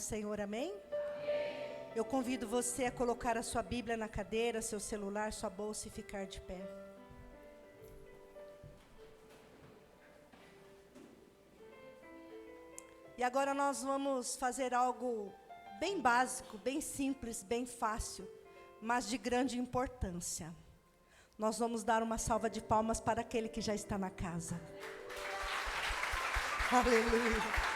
Senhor, amém? Eu convido você a colocar a sua Bíblia na cadeira, seu celular, sua bolsa e ficar de pé. E agora nós vamos fazer algo bem básico, bem simples, bem fácil, mas de grande importância. Nós vamos dar uma salva de palmas para aquele que já está na casa. Aleluia.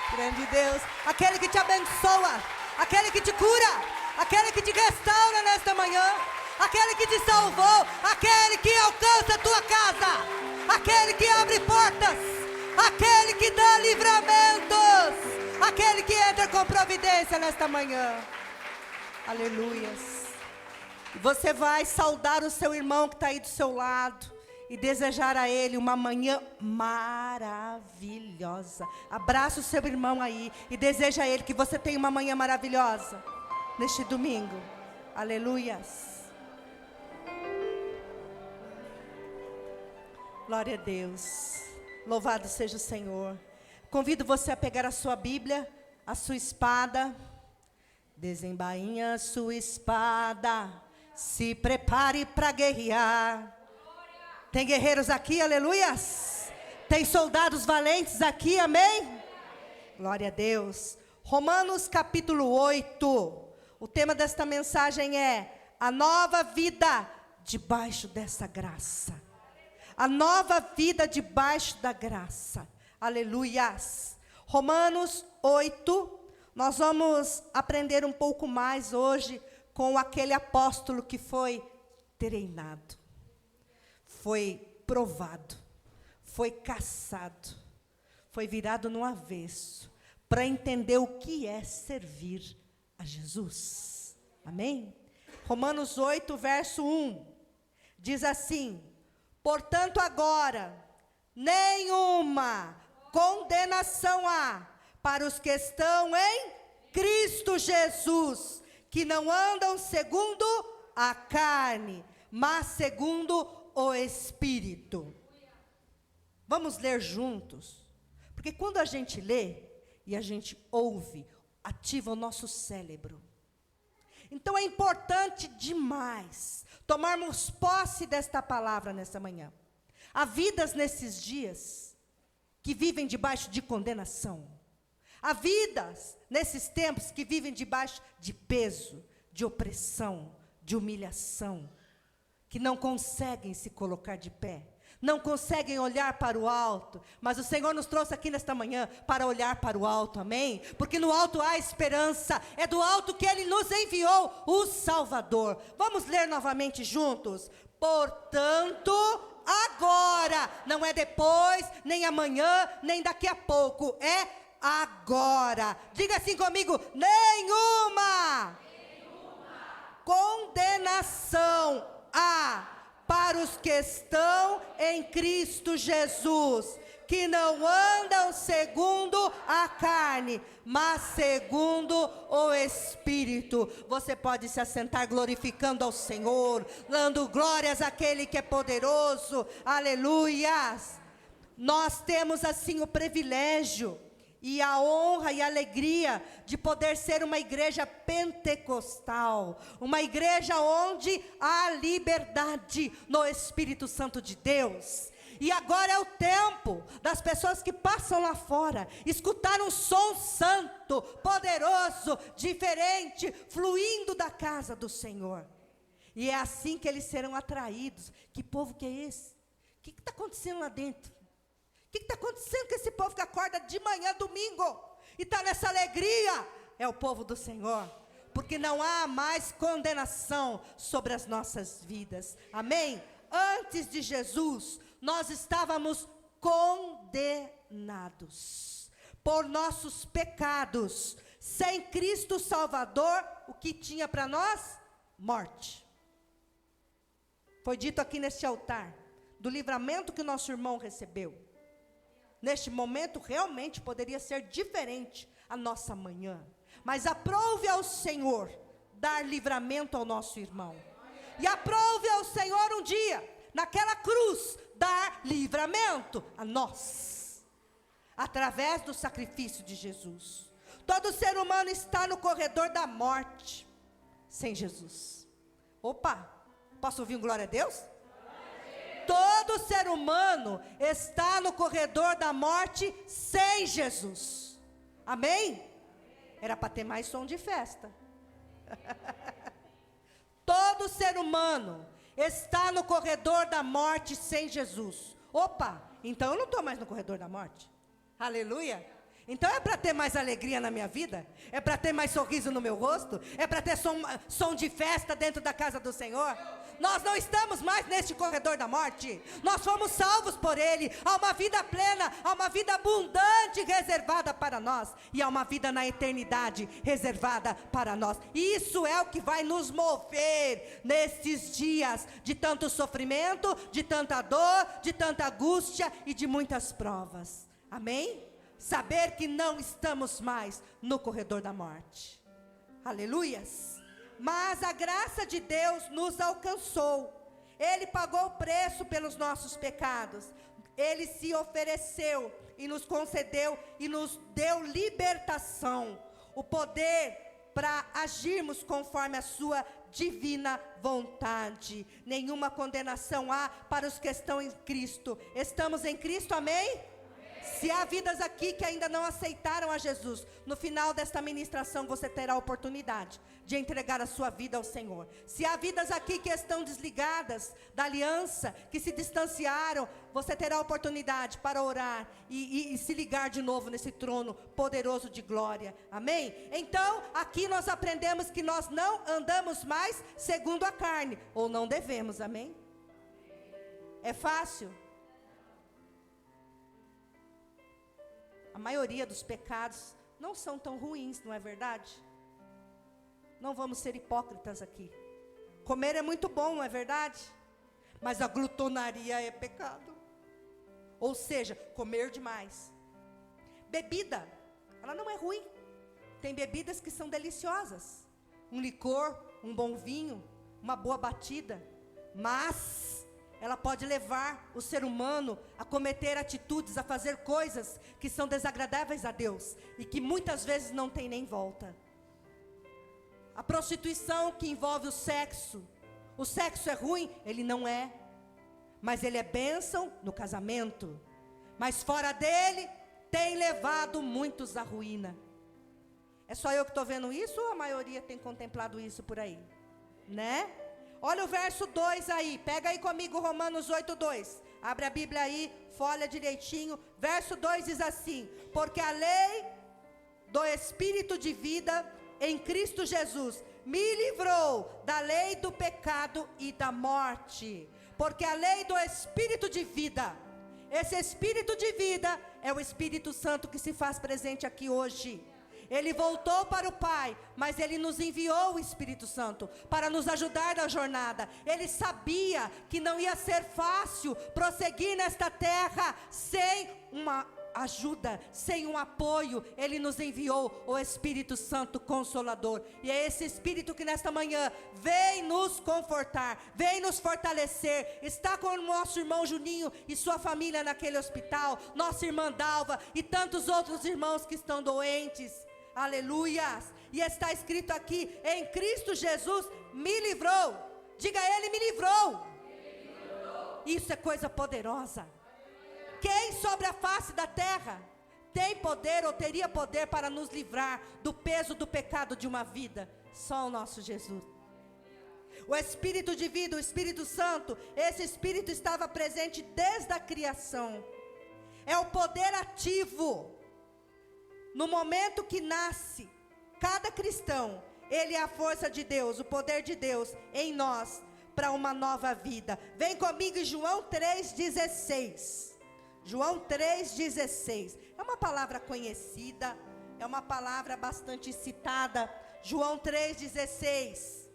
Grande Deus, aquele que te abençoa, aquele que te cura, aquele que te restaura nesta manhã, aquele que te salvou, aquele que alcança a tua casa, aquele que abre portas, aquele que dá livramentos, aquele que entra com providência nesta manhã. Aleluias. Você vai saudar o seu irmão que está aí do seu lado e desejar a ele uma manhã maravilhosa. Abraça o seu irmão aí e deseja a ele que você tenha uma manhã maravilhosa neste domingo. Aleluias. Glória a Deus. Louvado seja o Senhor. Convido você a pegar a sua Bíblia, a sua espada. Desembainha a sua espada. Se prepare para guerrear. Tem guerreiros aqui, aleluias? Tem soldados valentes aqui, amém? Glória a Deus. Romanos capítulo 8. O tema desta mensagem é a nova vida debaixo dessa graça. A nova vida debaixo da graça. Aleluias. Romanos 8. Nós vamos aprender um pouco mais hoje com aquele apóstolo que foi treinado, foi provado, foi caçado, foi virado no avesso, para entender o que é servir a Jesus. Amém? Romanos 8, verso 1, diz assim: portanto agora, nenhuma condenação há para os que estão em Cristo Jesus, que não andam segundo a carne, mas segundo o Espírito. Vamos ler juntos, porque quando a gente lê e a gente ouve, ativa o nosso cérebro. Então é importante demais tomarmos posse desta palavra nessa manhã. Há vidas nesses dias que vivem debaixo de condenação. Há vidas nesses tempos que vivem debaixo de peso, de opressão, de humilhação, que não conseguem se colocar de pé, não conseguem olhar para o alto, mas o Senhor nos trouxe aqui nesta manhã para olhar para o alto, amém? Porque no alto há esperança, é do alto que Ele nos enviou o Salvador. Vamos ler novamente juntos? Portanto, agora, não é depois, nem amanhã, nem daqui a pouco, é agora. Diga assim comigo: nenhuma condenação há para os que estão em Cristo Jesus, que não andam segundo a carne, mas segundo o Espírito. Você pode se assentar glorificando ao Senhor, dando glórias àquele que é poderoso. Aleluias. Nós temos assim o privilégio e a honra e a alegria de poder ser uma igreja pentecostal, uma igreja onde há liberdade no Espírito Santo de Deus. E agora é o tempo das pessoas que passam lá fora, escutar um som santo, poderoso, diferente, fluindo da casa do Senhor. E é assim que eles serão atraídos. Que povo que é esse? O que está acontecendo lá dentro? O que está acontecendo com esse povo que acorda de manhã, domingo, e está nessa alegria? É o povo do Senhor, porque não há mais condenação sobre as nossas vidas, amém? Antes de Jesus, nós estávamos condenados por nossos pecados. Sem Cristo Salvador, o que tinha para nós? Morte. Foi dito aqui neste altar, do livramento que o nosso irmão recebeu. Neste momento, realmente poderia ser diferente a nossa manhã. Mas aprove ao Senhor dar livramento ao nosso irmão. E aprove ao Senhor um dia, naquela cruz, dar livramento a nós. Através do sacrifício de Jesus. Todo ser humano está no corredor da morte sem Jesus. Opa, posso ouvir um glória a Deus? Todo ser humano está no corredor da morte sem Jesus. Amém? Era para ter mais som de festa. Todo ser humano está no corredor da morte sem Jesus. Opa, então eu não estou mais no corredor da morte. Aleluia. Então é para ter mais alegria na minha vida? É para ter mais sorriso no meu rosto? É para ter som de festa dentro da casa do Senhor? Nós não estamos mais neste corredor da morte. Nós fomos salvos por Ele. Há uma vida plena, há uma vida abundante reservada para nós. E há uma vida na eternidade reservada para nós. E isso é o que vai nos mover nesses dias de tanto sofrimento, de tanta dor, de tanta angústia e de muitas provas. Amém? Saber que não estamos mais no corredor da morte. Aleluias. Mas a graça de Deus nos alcançou. Ele pagou o preço pelos nossos pecados. Ele se ofereceu e nos concedeu e nos deu libertação. O poder para agirmos conforme a sua divina vontade. Nenhuma condenação há para os que estão em Cristo. Estamos em Cristo, amém? Se há vidas aqui que ainda não aceitaram a Jesus, no final desta ministração você terá a oportunidade de entregar a sua vida ao Senhor. Se há vidas aqui que estão desligadas da aliança, que se distanciaram, você terá a oportunidade para orar e se ligar de novo nesse trono poderoso de glória. Amém? Então, aqui nós aprendemos que nós não andamos mais segundo a carne, ou não devemos, amém? É fácil? A maioria dos pecados não são tão ruins, não é verdade? Não vamos ser hipócritas aqui. Comer é muito bom, não é verdade? Mas a glutonaria é pecado. Ou seja, comer demais. Bebida, ela não é ruim. Tem bebidas que são deliciosas. Um licor, um bom vinho, uma boa batida. Mas ela pode levar o ser humano a cometer atitudes, a fazer coisas que são desagradáveis a Deus e que muitas vezes não tem nem volta. A prostituição que envolve o sexo é ruim? Ele não é, mas ele é bênção no casamento. Mas fora dele, tem levado muitos à ruína. É só eu que estou vendo isso ou a maioria tem contemplado isso por aí? Né? Olha o verso 2 aí, pega aí comigo Romanos 8:2, abre a Bíblia aí, folha direitinho, verso 2 diz assim: porque a lei do Espírito de vida em Cristo Jesus me livrou da lei do pecado e da morte. Porque a lei do Espírito de vida, esse Espírito de vida é o Espírito Santo que se faz presente aqui hoje. Ele voltou para o Pai, mas Ele nos enviou o Espírito Santo para nos ajudar na jornada. Ele sabia que não ia ser fácil prosseguir nesta terra sem uma ajuda, sem um apoio. Ele nos enviou o Espírito Santo Consolador. E é esse Espírito que nesta manhã vem nos confortar, vem nos fortalecer. Está com o nosso irmão Juninho e sua família naquele hospital, nossa irmã Dalva e tantos outros irmãos que estão doentes. Aleluias, e está escrito aqui, em Cristo Jesus me livrou, diga Ele me livrou. Isso é coisa poderosa. Quem sobre a face da terra tem poder ou teria poder para nos livrar do peso do pecado de uma vida? Só o nosso Jesus. O Espírito de vida, o Espírito Santo, esse Espírito estava presente desde a criação. É o poder ativo. No momento que nasce, cada cristão, ele é a força de Deus, o poder de Deus em nós, para uma nova vida. Vem comigo em João 3,16. João 3,16. É uma palavra conhecida, é uma palavra bastante citada. João 3,16.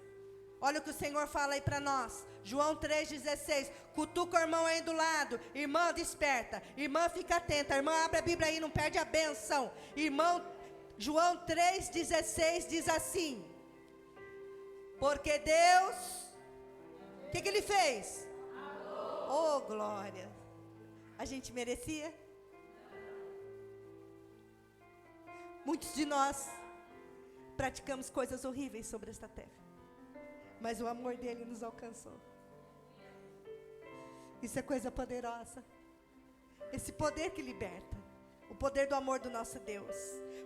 Olha o que o Senhor fala aí para nós. João 3,16. Cutuca o irmão aí do lado. Irmã, desperta. Irmã, fica atenta. Irmã, abre a Bíblia aí, não perde a bênção. Irmão, João 3,16 diz assim: porque Deus, o que Ele fez? Oh, glória. A gente merecia? Muitos de nós praticamos coisas horríveis sobre esta terra, mas o amor dele nos alcançou. Isso é coisa poderosa. Esse poder que liberta, o poder do amor do nosso Deus.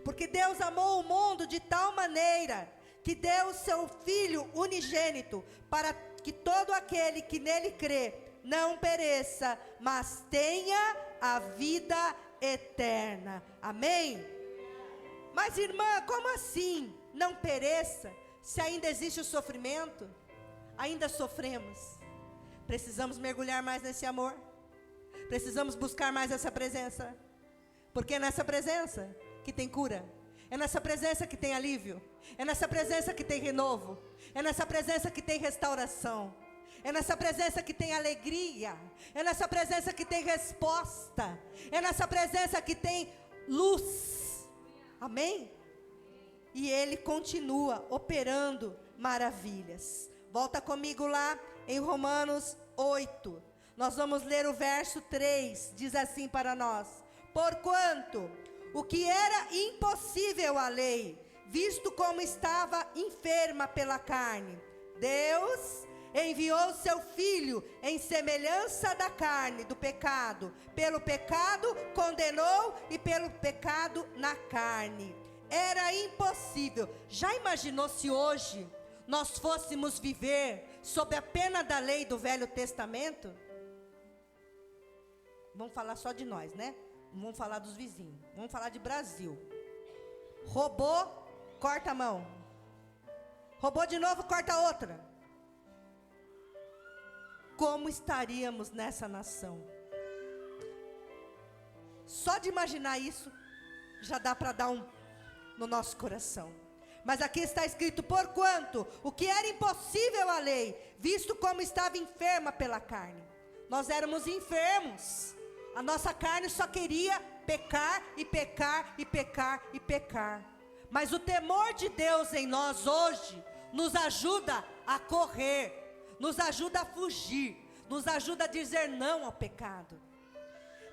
Porque Deus amou o mundo de tal maneira que deu o seu Filho unigênito, para que todo aquele que nele crê não pereça, mas tenha a vida eterna. Amém? Mas irmã, como assim não pereça, se ainda existe o sofrimento? Ainda sofremos. Precisamos mergulhar mais nesse amor. Precisamos buscar mais essa presença. Porque é nessa presença que tem cura. É nessa presença que tem alívio. É nessa presença que tem renovo. É nessa presença que tem restauração. É nessa presença que tem alegria. É nessa presença que tem resposta. É nessa presença que tem luz. Amém? E Ele continua operando maravilhas. Volta comigo lá em Romanos 8. Nós vamos ler o verso 3. Diz assim para nós: porquanto o que era impossível à lei, visto como estava enferma pela carne, Deus enviou seu Filho em semelhança da carne, do pecado. Pelo pecado condenou e pelo pecado na carne. Era impossível. Já imaginou se hoje nós fôssemos viver sob a pena da lei do Velho Testamento? Vamos falar só de nós, né? Não vamos falar dos vizinhos. Vamos falar de Brasil. Roubou, corta a mão. Roubou de novo, corta a outra. Como estaríamos nessa nação? Só de imaginar isso, já dá para dar no nosso coração. Mas aqui está escrito: porquanto o que era impossível à lei, visto como estava enferma pela carne. Nós éramos enfermos. A nossa carne só queria pecar e pecar e pecar e pecar. Mas o temor de Deus em nós hoje nos ajuda a correr, nos ajuda a fugir, nos ajuda a dizer não ao pecado.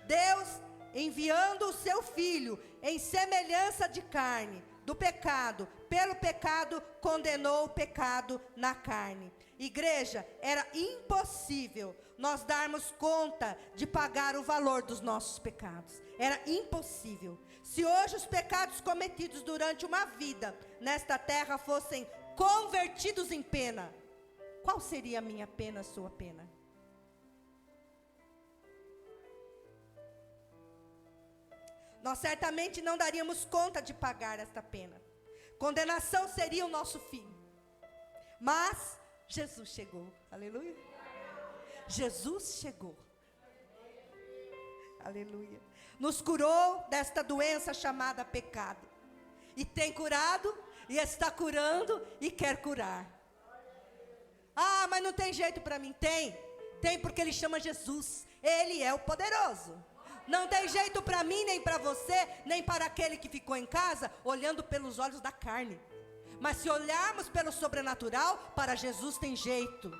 Deus enviando o seu Filho em semelhança de carne, do pecado, pelo pecado condenou o pecado na carne. Igreja, era impossível nós darmos conta de pagar o valor dos nossos pecados. Era impossível. Se hoje os pecados cometidos durante uma vida nesta terra fossem convertidos em pena, qual seria a minha pena, a sua pena? Nós certamente não daríamos conta de pagar esta pena. Condenação seria o nosso fim. Mas Jesus chegou. Aleluia. Jesus chegou. Aleluia. Nos curou desta doença chamada pecado. E tem curado, e está curando, e quer curar. Ah, mas não tem jeito para mim. Tem. Tem porque Ele chama Jesus. Ele é o poderoso. Não tem jeito para mim, nem para você, nem para aquele que ficou em casa, olhando pelos olhos da carne. Mas se olharmos pelo sobrenatural, para Jesus tem jeito.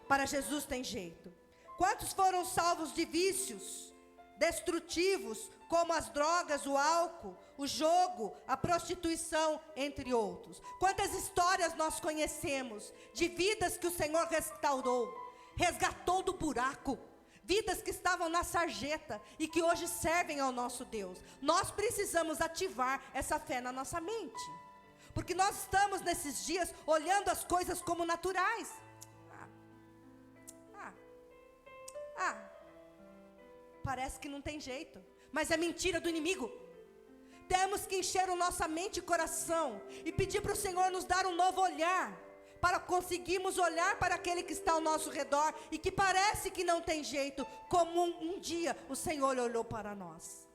Para Jesus tem jeito. Quantos foram salvos de vícios destrutivos, como as drogas, o álcool, o jogo, a prostituição, entre outros? Quantas histórias nós conhecemos de vidas que o Senhor restaurou, resgatou do buraco. Vidas que estavam na sarjeta e que hoje servem ao nosso Deus. Nós precisamos ativar essa fé na nossa mente. Porque nós estamos nesses dias olhando as coisas como naturais. Parece que não tem jeito. Mas é mentira do inimigo. Temos que encher a nossa mente e coração e pedir para o Senhor nos dar um novo olhar, para conseguirmos olhar para aquele que está ao nosso redor e que parece que não tem jeito, como um dia o Senhor olhou para nós.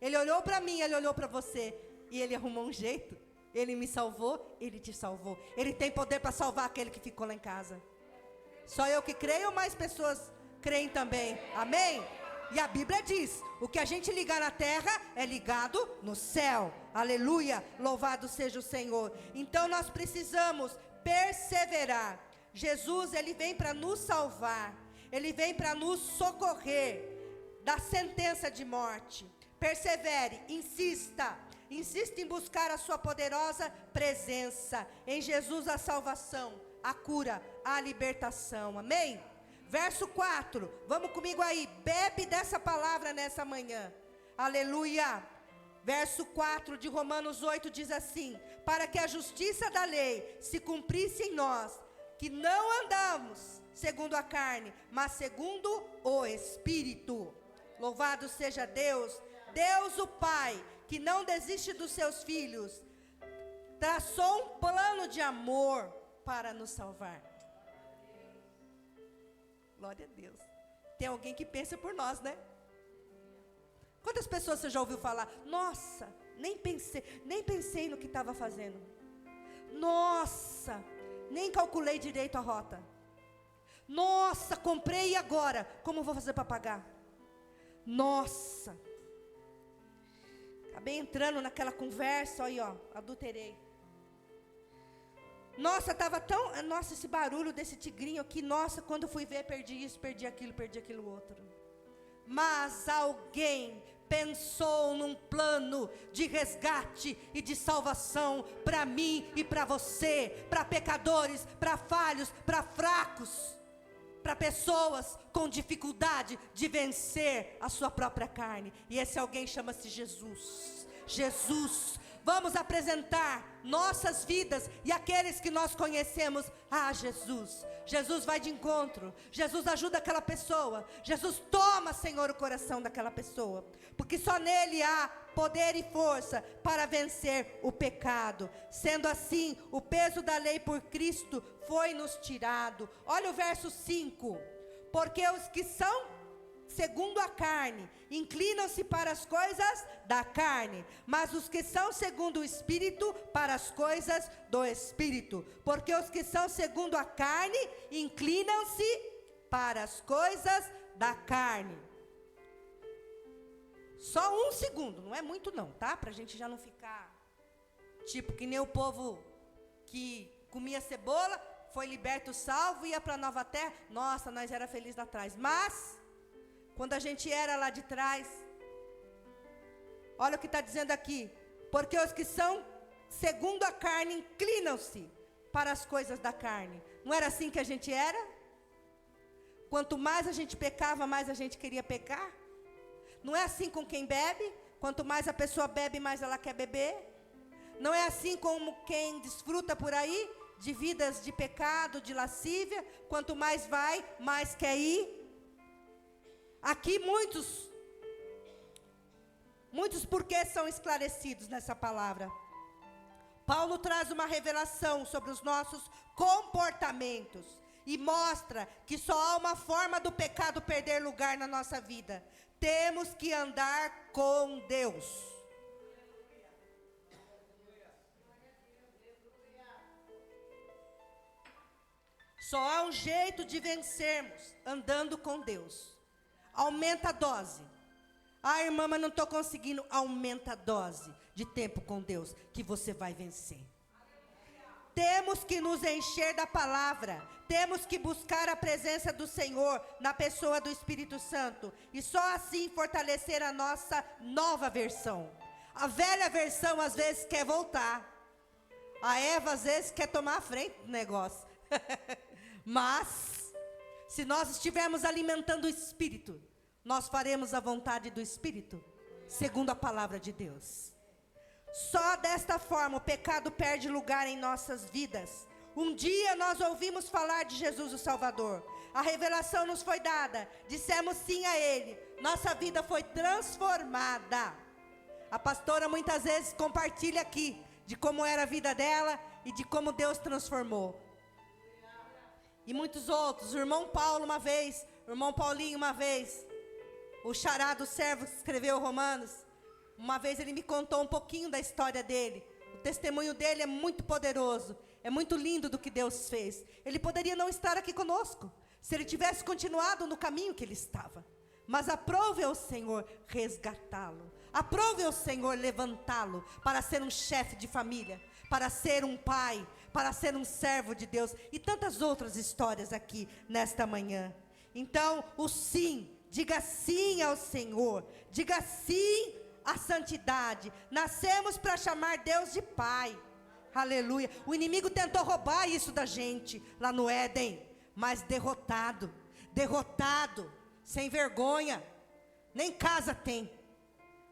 Ele olhou para mim, Ele olhou para você e Ele arrumou um jeito. Ele me salvou, Ele te salvou. Ele tem poder para salvar aquele que ficou lá em casa. Só eu que creio ou mais pessoas creem também? Amém? E a Bíblia diz: o que a gente ligar na terra é ligado no céu. Aleluia, louvado seja o Senhor. Então nós precisamos perseverar. Jesus, Ele vem para nos salvar. Ele vem para nos socorrer da sentença de morte. Persevere, insista, Insista em buscar a sua poderosa presença. Em Jesus a salvação, a cura, a libertação. Amém? Verso 4, vamos comigo aí. Bebe dessa palavra nessa manhã. Aleluia. Verso 4 de Romanos 8 diz assim: para que a justiça da lei se cumprisse em nós, que não andamos segundo a carne, mas segundo o Espírito. Louvado seja Deus, Deus o Pai, que não desiste dos seus filhos, traçou um plano de amor para nos salvar. Glória a Deus. Tem alguém que pensa por nós, né? Quantas pessoas você já ouviu falar? Nossa, nem pensei no que estava fazendo. Nossa, nem calculei direito a rota. Nossa, comprei e agora? Como vou fazer para pagar? Nossa. Acabei entrando naquela conversa, aí ó, adulterei. Nossa, estava tão... Nossa, esse barulho desse tigrinho aqui, nossa, quando fui ver, perdi isso, perdi aquilo outro. Mas alguém pensou num plano de resgate e de salvação para mim e para você, para pecadores, para falhos, para fracos, para pessoas com dificuldade de vencer a sua própria carne. E esse alguém chama-se Jesus. Jesus. Vamos apresentar nossas vidas e aqueles que nós conhecemos a Jesus. Jesus vai de encontro. Jesus ajuda aquela pessoa. Jesus toma, Senhor, o coração daquela pessoa. Porque só nele há poder e força para vencer o pecado. Sendo assim, o peso da lei por Cristo foi nos tirado. Olha o verso 5. Porque os que são segundo a carne, inclinam-se para as coisas da carne, mas os que são segundo o Espírito, para as coisas do Espírito. Porque os que são segundo a carne, inclinam-se para as coisas da carne. Só um segundo, não é muito não, tá? Para a gente já não ficar, tipo que nem o povo que comia cebola, foi liberto, salvo, ia para a nova terra. Nossa, nós era felizes lá atrás, mas... quando a gente era lá de trás, olha o que está dizendo aqui. Porque os que são segundo a carne inclinam-se para as coisas da carne. Não era assim que a gente era? Quanto mais a gente pecava, mais a gente queria pecar. Não é assim com quem bebe? Quanto mais a pessoa bebe, mais ela quer beber. Não é assim como quem desfruta por aí de vidas de pecado, de lascívia. Quanto mais vai, mais quer ir. Aqui muitos porquês são esclarecidos nessa palavra. Paulo traz uma revelação sobre os nossos comportamentos e mostra que só há uma forma do pecado perder lugar na nossa vida. Temos que andar com Deus. Só há um jeito de vencermos andando com Deus. Aumenta a dose. Ah, irmã, mas não estou conseguindo. Aumenta a dose de tempo com Deus, que você vai vencer. Temos que nos encher da palavra. Temos que buscar a presença do Senhor na pessoa do Espírito Santo. E só assim fortalecer a nossa nova versão. A velha versão às vezes quer voltar. A Eva às vezes quer tomar a frente do negócio. Mas... se nós estivermos alimentando o Espírito, nós faremos a vontade do Espírito, segundo a palavra de Deus. Só desta forma o pecado perde lugar em nossas vidas. Um dia nós ouvimos falar de Jesus o Salvador. A revelação nos foi dada. Dissemos sim a Ele. Nossa vida foi transformada. A pastora muitas vezes compartilha aqui de como era a vida dela e de como Deus transformou. E muitos outros, o irmão Paulo uma vez, o irmão Paulinho uma vez, o xará do servo que escreveu Romanos, uma vez ele me contou um pouquinho da história dele. O testemunho dele é muito poderoso, é muito lindo do que Deus fez. Ele poderia não estar aqui conosco, se ele tivesse continuado no caminho que ele estava. Mas aprove ao Senhor resgatá-lo, aprove ao Senhor levantá-lo para ser um chefe de família, para ser um pai, para ser um servo de Deus, e tantas outras histórias aqui nesta manhã. Então, o sim, diga sim ao Senhor, diga sim a santidade. Nascemos para chamar Deus de Pai. Aleluia. O inimigo tentou roubar isso da gente lá no Éden, mas derrotado, sem vergonha, nem casa tem.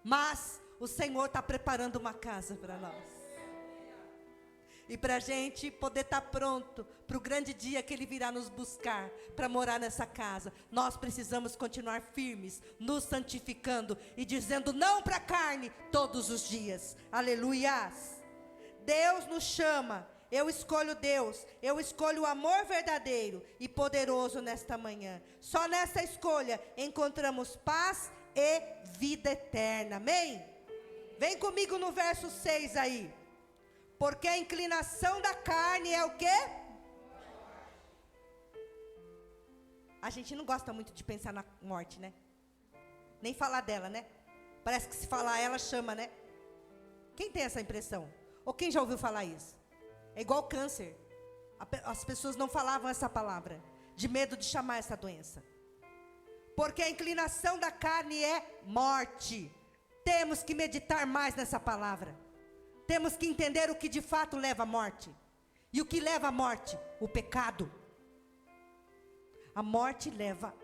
Mas o Senhor está preparando uma casa para nós. E para a gente poder estar pronto para o grande dia que Ele virá nos buscar para morar nessa casa, nós precisamos continuar firmes, nos santificando e dizendo não para a carne todos os dias. Aleluias. Deus nos chama, eu escolho Deus, eu escolho o amor verdadeiro e poderoso nesta manhã. Só nessa escolha encontramos paz e vida eterna, amém? Vem comigo no verso 6 aí. Porque a inclinação da carne é o quê? A gente não gosta muito de pensar na morte, né? Nem falar dela, né? Parece que se falar ela chama, né? Quem tem essa impressão? Ou quem já ouviu falar isso? É igual câncer. As pessoas não falavam essa palavra, de medo de chamar essa doença. Porque a inclinação da carne é morte. Temos que meditar mais nessa palavra. Temos que entender o que de fato leva à morte. E o que leva à morte? O pecado. A morte leva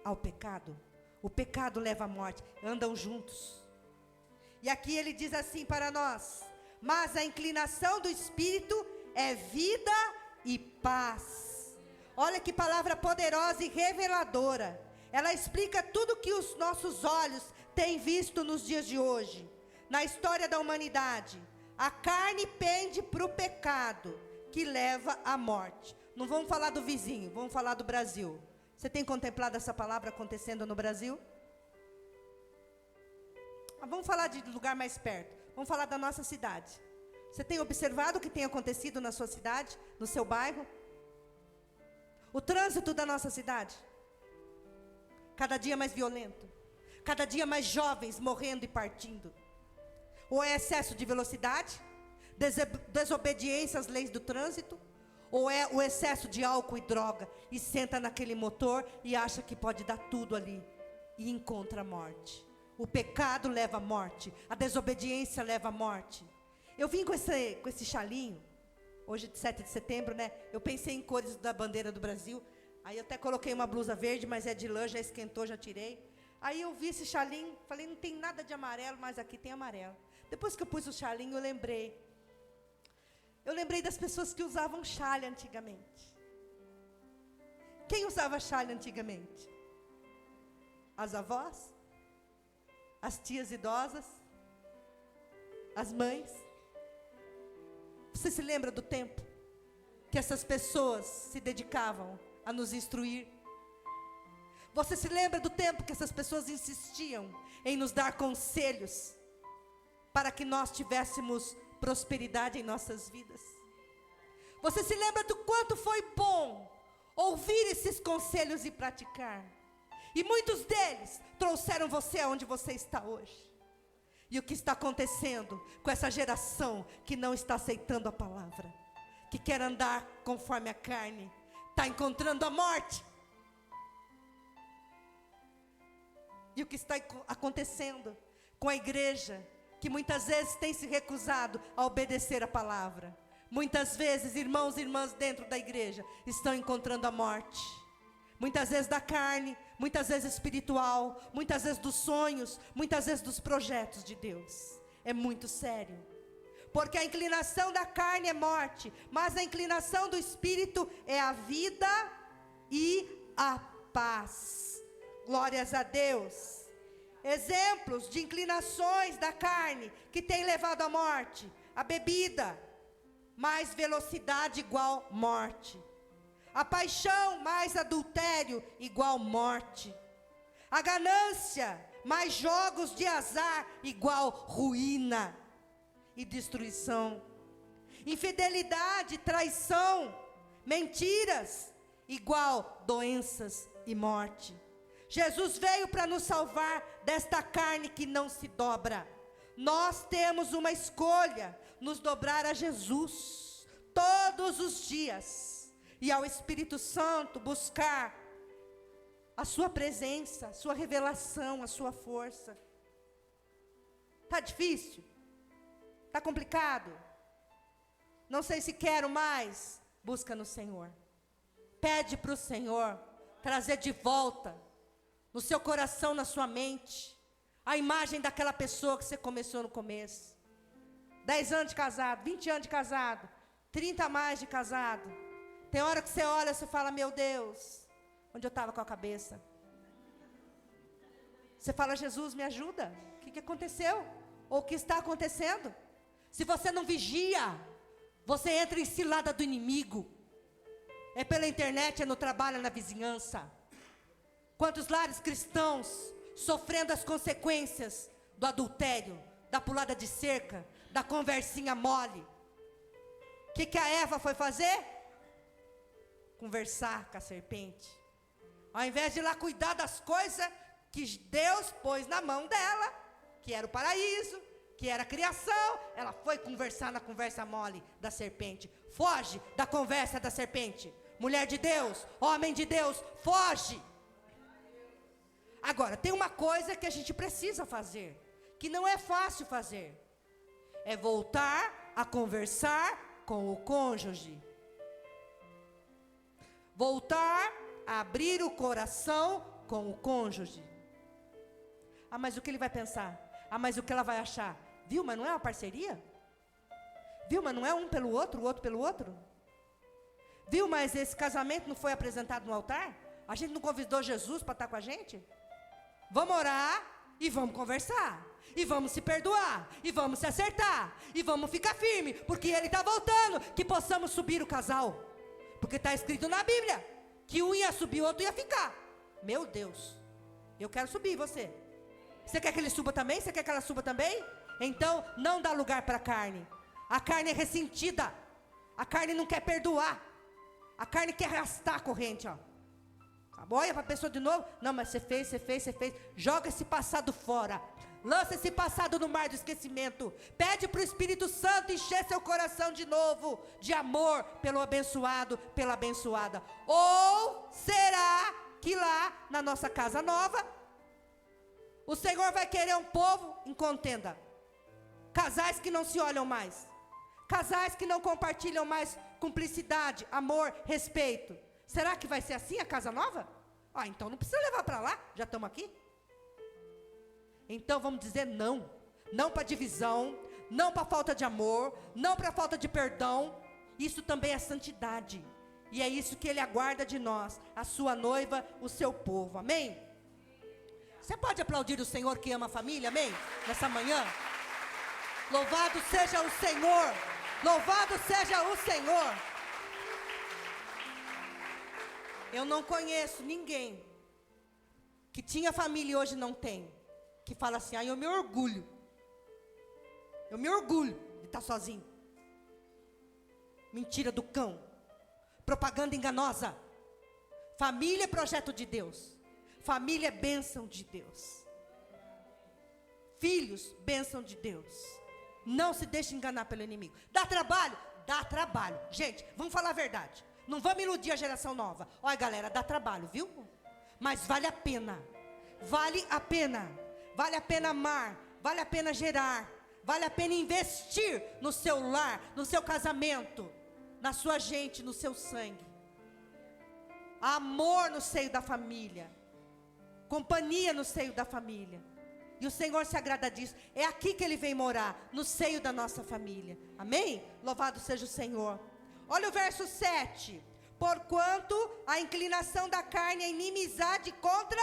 ao pecado. O pecado leva à morte. Andam juntos. E aqui ele diz assim para nós: mas a inclinação do Espírito é vida e paz. Olha que palavra poderosa e reveladora. Ela explica tudo que os nossos olhos têm visto nos dias de hoje. Na história da humanidade, a carne pende para o pecado, que leva à morte. Não vamos falar do vizinho, vamos falar do Brasil. Você tem contemplado essa palavra acontecendo no Brasil? Vamos falar de lugar mais perto. Vamos falar da nossa cidade. Você tem observado o que tem acontecido na sua cidade, no seu bairro? O trânsito da nossa cidade. Cada dia mais violento. Cada dia mais jovens morrendo e partindo. Ou é excesso de velocidade? Desobediência às leis do trânsito? Ou é o excesso de álcool e droga? E senta naquele motor e acha que pode dar tudo ali. E encontra a morte. O pecado leva à morte. A desobediência leva à morte. Eu vim com esse chalinho. Hoje de 7 de setembro, né? Eu pensei em cores da bandeira do Brasil. Aí eu até coloquei uma blusa verde, mas é de lã, já esquentou, já tirei. Aí eu vi esse chalinho, falei, não tem nada de amarelo, mas aqui tem amarelo. Depois que eu pus o chalinho, eu lembrei. Eu lembrei das pessoas que usavam chale antigamente. Quem usava chale antigamente? As avós? As tias idosas? As mães? Você se lembra do tempo que essas pessoas se dedicavam a nos instruir? Você se lembra do tempo que essas pessoas insistiam em nos dar conselhos para que nós tivéssemos prosperidade em nossas vidas? Você se lembra do quanto foi bom ouvir esses conselhos e praticar? E muitos deles trouxeram você aonde você está hoje. E o que está acontecendo com essa geração que não está aceitando a palavra, que quer andar conforme a carne, está encontrando a morte. E o que está acontecendo com a igreja, que muitas vezes tem se recusado a obedecer a palavra. Muitas vezes, irmãos e irmãs dentro da igreja estão encontrando a morte. Muitas vezes da carne, muitas vezes espiritual, muitas vezes dos sonhos, muitas vezes dos projetos de Deus. É muito sério. Porque a inclinação da carne é morte, mas a inclinação do Espírito é a vida e a paz. Glórias a Deus. Exemplos de inclinações da carne que tem levado à morte: a bebida, mais velocidade igual morte. A paixão mais adultério igual morte. A ganância mais jogos de azar igual ruína e destruição. Infidelidade, traição, mentiras igual doenças e morte. Jesus veio para nos salvar desta carne que não se dobra. Nós temos uma escolha: nos dobrar a Jesus todos os dias. E ao Espírito Santo buscar a sua presença, a sua revelação, a sua força. Está difícil? Está complicado? Não sei se quero mais. Busca no Senhor. Pede para o Senhor trazer de volta no seu coração, na sua mente, a imagem daquela pessoa que você começou no começo. 10 anos de casado, 20 anos de casado, 30 a mais de casado. Tem hora que você olha e você fala, meu Deus, onde eu estava com a cabeça? Você fala, Jesus, me ajuda. O que aconteceu? Ou o que está acontecendo? Se você não vigia, você entra em cilada do inimigo. É pela internet, é no trabalho, é na vizinhança. Quantos lares cristãos sofrendo as consequências do adultério, da pulada de cerca, da conversinha mole. O que a Eva foi fazer? Conversar com a serpente. Ao invés de ir lá cuidar das coisas que Deus pôs na mão dela, que era o paraíso, que era a criação, ela foi conversar na conversa mole da serpente. Foge da conversa da serpente. Mulher de Deus, homem de Deus, foge. Agora, tem uma coisa que a gente precisa fazer, que não é fácil fazer. É voltar a conversar com o cônjuge. Voltar a abrir o coração com o cônjuge. Ah, mas o que ele vai pensar? Ah, mas o que ela vai achar? Viu, mas não é uma parceria? Viu, mas não é um pelo outro, o outro pelo outro? Viu, mas esse casamento não foi apresentado no altar? A gente não convidou Jesus para estar com a gente? Vamos orar e vamos conversar. E vamos se perdoar. E vamos se acertar. E vamos ficar firme, porque Ele está voltando. Que possamos subir o casal. Porque está escrito na Bíblia que um ia subir, o outro ia ficar. Meu Deus, eu quero subir, você? Você quer que ele suba também? Você quer que ela suba também? Então, não dá lugar para a carne. A carne é ressentida. A carne não quer perdoar. A carne quer arrastar a corrente, ó. Olha para a pessoa de novo. Não, mas você fez. Joga esse passado fora. Lança esse passado no mar do esquecimento. Pede para o Espírito Santo encher seu coração de novo, de amor pelo abençoado, pela abençoada. Ou será que lá na nossa casa nova, o Senhor vai querer um povo em contenda? Casais que não se olham mais. Casais que não compartilham mais cumplicidade, amor, respeito. Será que vai ser assim a casa nova? Ah, então não precisa levar para lá, já estamos aqui. Então vamos dizer não. Não para divisão, não para falta de amor, não para falta de perdão. Isso também é santidade. E é isso que Ele aguarda de nós, a sua noiva, o seu povo, amém? Você pode aplaudir o Senhor que ama a família, amém? Nessa manhã. Louvado seja o Senhor. Louvado seja o Senhor. Eu não conheço ninguém que tinha família e hoje não tem, que fala assim, eu me orgulho de estar sozinho. Mentira do cão. Propaganda enganosa. Família é projeto de Deus. Família é bênção de Deus. Filhos, bênção de Deus. Não se deixe enganar pelo inimigo. Dá trabalho? Dá trabalho. Gente, vamos falar a verdade. Não vamos iludir a geração nova. Olha, galera, dá trabalho, viu? Mas vale a pena. Vale a pena. Vale a pena amar. Vale a pena gerar. Vale a pena investir no seu lar, no seu casamento, na sua gente, no seu sangue. Amor no seio da família. Companhia no seio da família. E o Senhor se agrada disso. É aqui que Ele vem morar, no seio da nossa família. Amém? Louvado seja o Senhor. Olha o verso 7. Porquanto a inclinação da carne é inimizade contra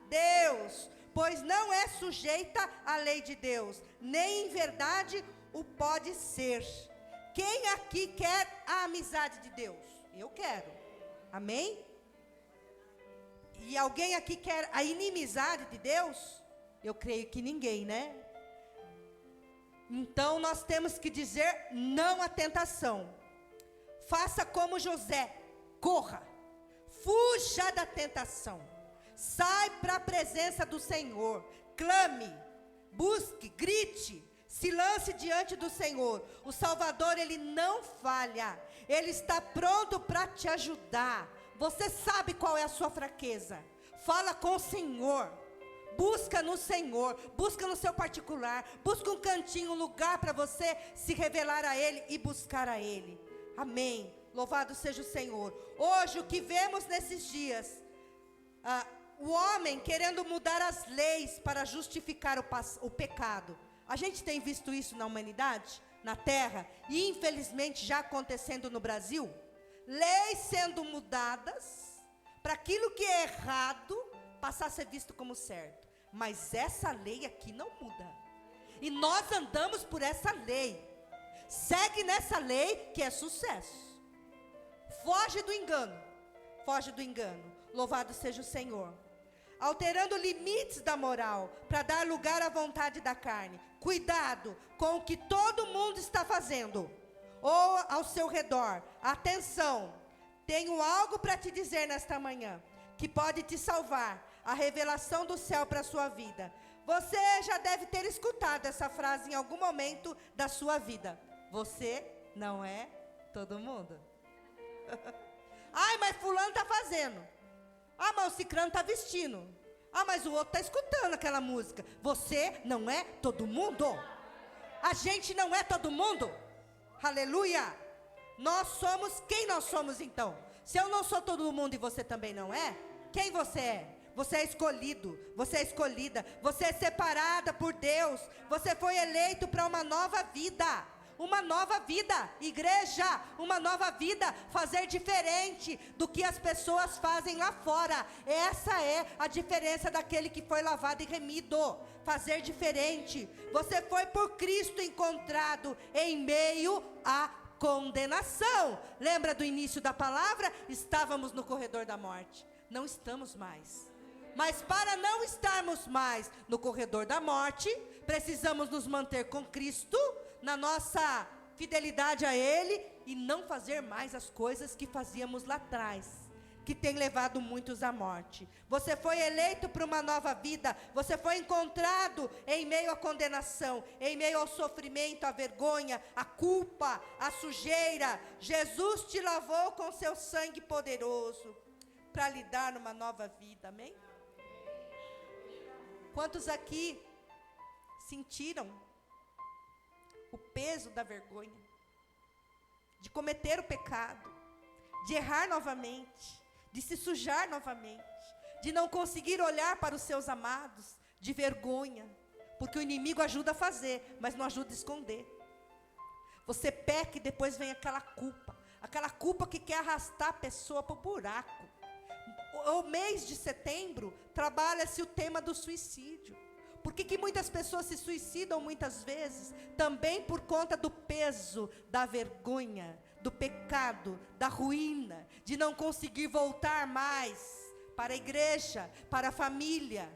Deus, pois não é sujeita à lei de Deus, nem em verdade o pode ser. Quem aqui quer a amizade de Deus? Eu quero. Amém? E alguém aqui quer a inimizade de Deus? Eu creio que ninguém, né? Então nós temos que dizer não à tentação. Faça como José, corra, fuja da tentação, sai para a presença do Senhor, clame, busque, grite, se lance diante do Senhor. O Salvador, Ele não falha, Ele está pronto para te ajudar. Você sabe qual é a sua fraqueza, fala com o Senhor, Busca no Senhor, busca no seu particular, busca um cantinho, um lugar para você se revelar a Ele e buscar a Ele. Amém. Louvado seja o Senhor. Hoje o que vemos nesses dias, o homem querendo mudar as leis para justificar o pecado. A gente tem visto isso na humanidade, na terra, e infelizmente já acontecendo no Brasil. Leis sendo mudadas para aquilo que é errado passar a ser visto como certo. Mas essa lei aqui não muda. E nós andamos por essa lei. Segue nessa lei que é sucesso. Foge do engano. Foge do engano. Louvado seja o Senhor. Alterando limites da moral para dar lugar à vontade da carne. Cuidado com o que todo mundo está fazendo ou ao seu redor. Atenção. Tenho algo para te dizer nesta manhã que pode te salvar. A revelação do céu para a sua vida. Você já deve ter escutado essa frase em algum momento da sua vida. Você não é todo mundo. Ai, mas fulano está fazendo. Ah, mas o ciclano está vestindo. Ah, mas o outro está escutando aquela música. Você não é todo mundo. A gente não é todo mundo. Aleluia. Nós somos quem nós somos então. Se eu não sou todo mundo e você também não é, quem você é? Você é escolhido, você é escolhida, você é separada por Deus, você foi eleito para uma nova vida, igreja, uma nova vida, fazer diferente do que as pessoas fazem lá fora. Essa é a diferença daquele que foi lavado e remido, fazer diferente. Você foi por Cristo encontrado em meio à condenação. Lembra do início da palavra? Estávamos no corredor da morte, não estamos mais. Mas para não estarmos mais no corredor da morte, precisamos nos manter com Cristo, na nossa fidelidade a Ele, e não fazer mais as coisas que fazíamos lá atrás, que tem levado muitos à morte. Você foi eleito para uma nova vida, você foi encontrado em meio à condenação, em meio ao sofrimento, à vergonha, à culpa, à sujeira. Jesus te lavou com seu sangue poderoso, para lhe dar uma nova vida, amém? Quantos aqui sentiram o peso da vergonha, de cometer o pecado, de errar novamente, de se sujar novamente, de não conseguir olhar para os seus amados, de vergonha, porque o inimigo ajuda a fazer, mas não ajuda a esconder. Você peca e depois vem aquela culpa que quer arrastar a pessoa para o buraco. O mês de setembro, trabalha-se o tema do suicídio. Por que muitas pessoas se suicidam muitas vezes? Também por conta do peso, da vergonha, do pecado, da ruína, de não conseguir voltar mais para a igreja, para a família,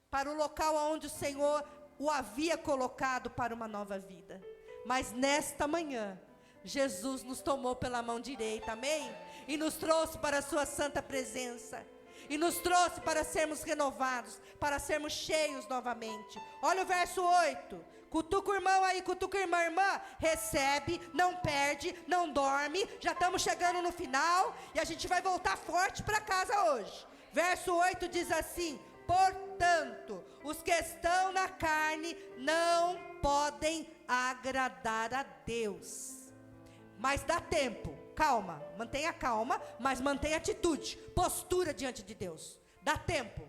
para o local onde o Senhor o havia colocado para uma nova vida. Mas nesta manhã, Jesus nos tomou pela mão direita, amém? E nos trouxe para a sua santa presença. E nos trouxe para sermos renovados, para sermos cheios novamente. Olha o verso 8. Cutuca o irmão aí, cutuca a irmã. Recebe, não perde, não dorme. Já estamos chegando no final. E a gente vai voltar forte para casa hoje. Verso 8 diz assim: portanto, os que estão na carne não podem agradar a Deus. Mas dá tempo, calma, mantenha calma, mas mantenha atitude, postura diante de Deus. Dá tempo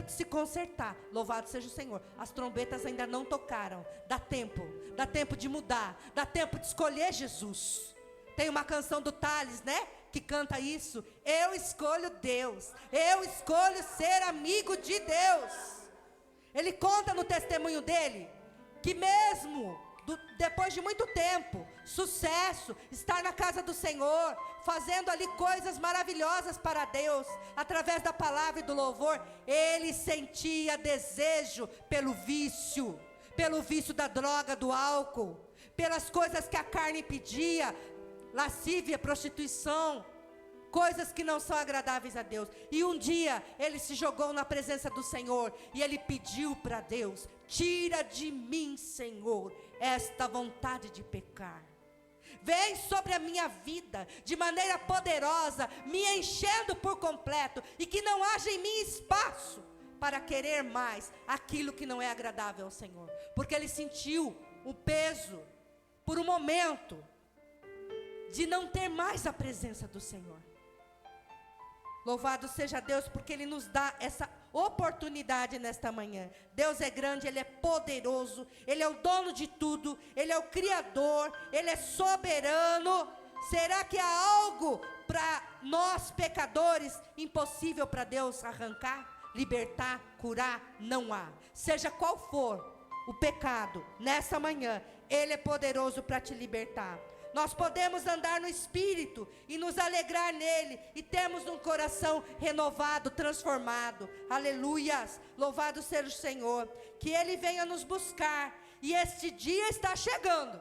de se consertar. Louvado seja o Senhor. As trombetas ainda não tocaram. Dá tempo de mudar, dá tempo de escolher Jesus. Tem uma canção do Thales, né? Que canta isso. Eu escolho Deus, eu escolho ser amigo de Deus. Ele conta no testemunho dele que mesmo depois de muito tempo, sucesso, estar na casa do Senhor, fazendo ali coisas maravilhosas para Deus, através da palavra e do louvor, ele sentia desejo pelo vício da droga, do álcool, pelas coisas que a carne pedia, lascívia, prostituição, coisas que não são agradáveis a Deus. E um dia ele se jogou na presença do Senhor e ele pediu para Deus: tira de mim, Senhor, esta vontade de pecar. Vem sobre a minha vida de maneira poderosa, me enchendo por completo, e que não haja em mim espaço para querer mais aquilo que não é agradável ao Senhor. Porque ele sentiu o peso, por um momento, de não ter mais a presença do Senhor. Louvado seja Deus, porque Ele nos dá essa oportunidade nesta manhã. Deus é grande, Ele é poderoso, Ele é o dono de tudo, Ele é o Criador, Ele é soberano. Será que há algo para nós pecadores impossível para Deus arrancar, libertar, curar? Não há. Seja qual for o pecado, nessa manhã, Ele é poderoso para te libertar. Nós podemos andar no Espírito e nos alegrar nele, e temos um coração renovado, transformado. Aleluias, louvado seja o Senhor. Que Ele venha nos buscar, e este dia está chegando.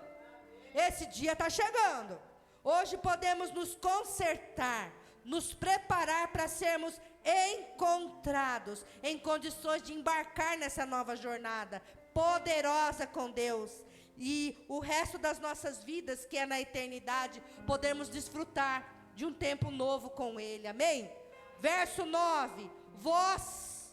Esse dia está chegando. Hoje podemos nos consertar, nos preparar para sermos encontrados em condições de embarcar nessa nova jornada poderosa com Deus. E o resto das nossas vidas, que é na eternidade, podemos desfrutar de um tempo novo com Ele, amém? Verso 9, vós,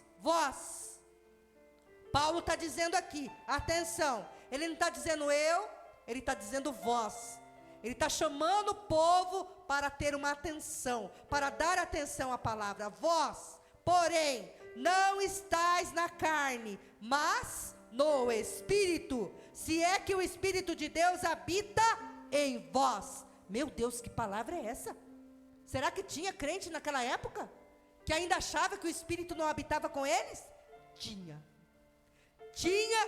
Paulo está dizendo aqui, atenção, ele não está dizendo eu, ele está dizendo vós. Ele está chamando o povo para ter uma atenção, para dar atenção à palavra. Vós, porém, não estáis na carne, mas no Espírito, se é que o Espírito de Deus habita em vós. Meu Deus, que palavra é essa? Será que tinha crente naquela época que ainda achava que o Espírito não habitava com eles? Tinha,